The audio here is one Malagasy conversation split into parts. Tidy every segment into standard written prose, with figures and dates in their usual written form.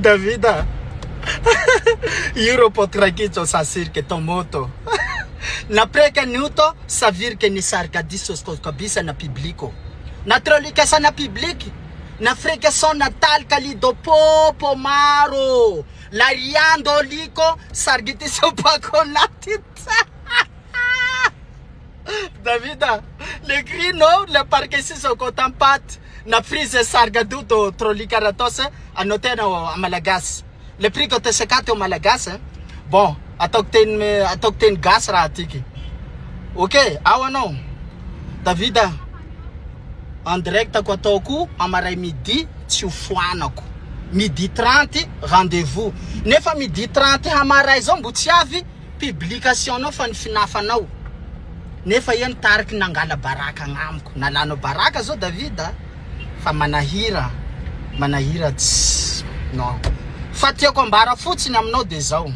Davida. Euro potrakito sa sirke tomoto. Na preka nuto sa virke ni sargadiso kabisa na publiko. Na trolika sa na publiki. Na freka son natal kalido popo maro. Lariando liko sargitiso pako natita. Davida, le grino le parque si so kotampat na frise sargaduto trolika ratose anoteno a Malagas. Le prix que tu sais au Malagas, hein? Bon, atokten gas ratiki. Ok, awa non. Davida, en direct à Kotoku, amarai midi, tchoufuanako. Midi 30, rendez-vous. Nefa midi 30, amarai zombutiavi, publication no fan finafanao. Nefa yen tark nangala baraka ngamko. Nalano baraka zo Davida. Fa manahira tss. Non. Fatia kombara fotsiny aminao de zao.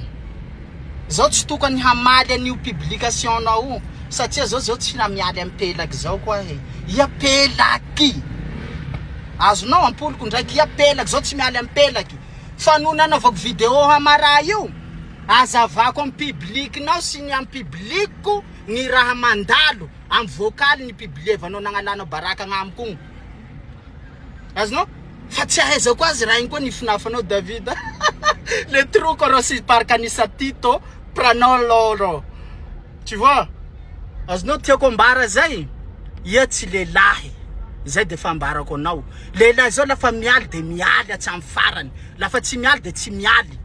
Zao tsy tokony hamaly an'io publication nao satria zao tsy na mialy ampelaky zao koa he. Iapelaky. Azonao ampoloko ndraiky iapelaky zao tsy mialy ampelaky. Fanonana avako vidéo hamara io. Azavako am public nao sy ny am publiko ny raha mandalo am vocal ny publievanao nagnalana baraka ngamko. Azonao? Fa tsy ahaiza koa azy raha igny koa ny finafanao Davida. Le truc rossi par canisatito pranao loro. Tu vois? Azonao tiako ambara zay. Ia tsy lelahy. Zay de fambarako anao. Lelahy zao lafa mialy de mialy atsamy farany. Lafa tsy mialy de tsy mialy.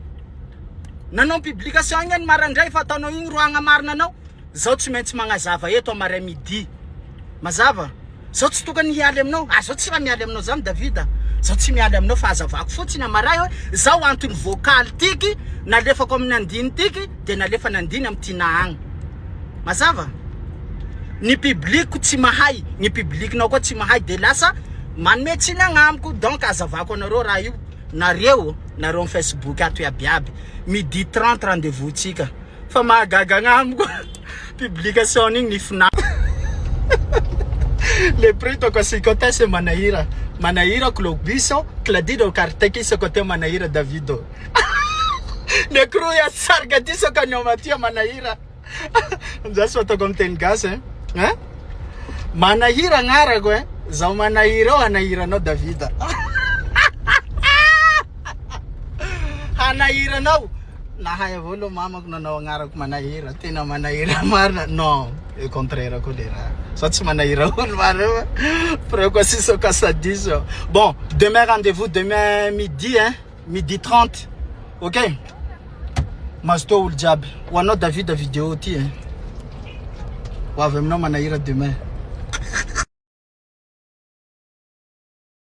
Nanao publication igny marandray fa ataonao igny roagna marina anao. Zao tsy maintsy magnazava eto amaray midi. Mazava? Zao tsy tokony hialy aminao. Zao tsy raha mialy aminao zany Davida. Zao tsy mialy aminao fa azavako fotsiny amaray hoe zao antony vocal tiky nalefako amin'ny andiny tiky de nalefa nandiny amin'ny tina agny. Mazava? Ny public tsy mahay, ny public nao koa tsy mahay de lasa manome tsiny agnamiko. Donc azavako anareo raha io. Nareo am Facebook ato iabiaby. Midi 30 rendez-vous tsika. Fa mahagaga agnamiko. Publication igny ny fina. Le prix toko si côté c'est Manahira. Manahira Klobiso, Cladido Karteki ce côté Manahira Davido. Le crew ya sargadiso kanyomatia Manahira. Njaso to comme ten gas hein? Hein? Manahira ngara gwe, za Manahira Anahira no Davida. Anahira no. Na haya volo mama kuna na ngara ku Manahira, tena Manahira marna no. E contraire colera. Ça tu Manahira marna. Pourquoi si so kasadiso. Bon, demain rendez-vous demain midi hein, midi 30. OK? Masto ul jab. Wano David vidéo ti hein. Wa vemno Manahira demain.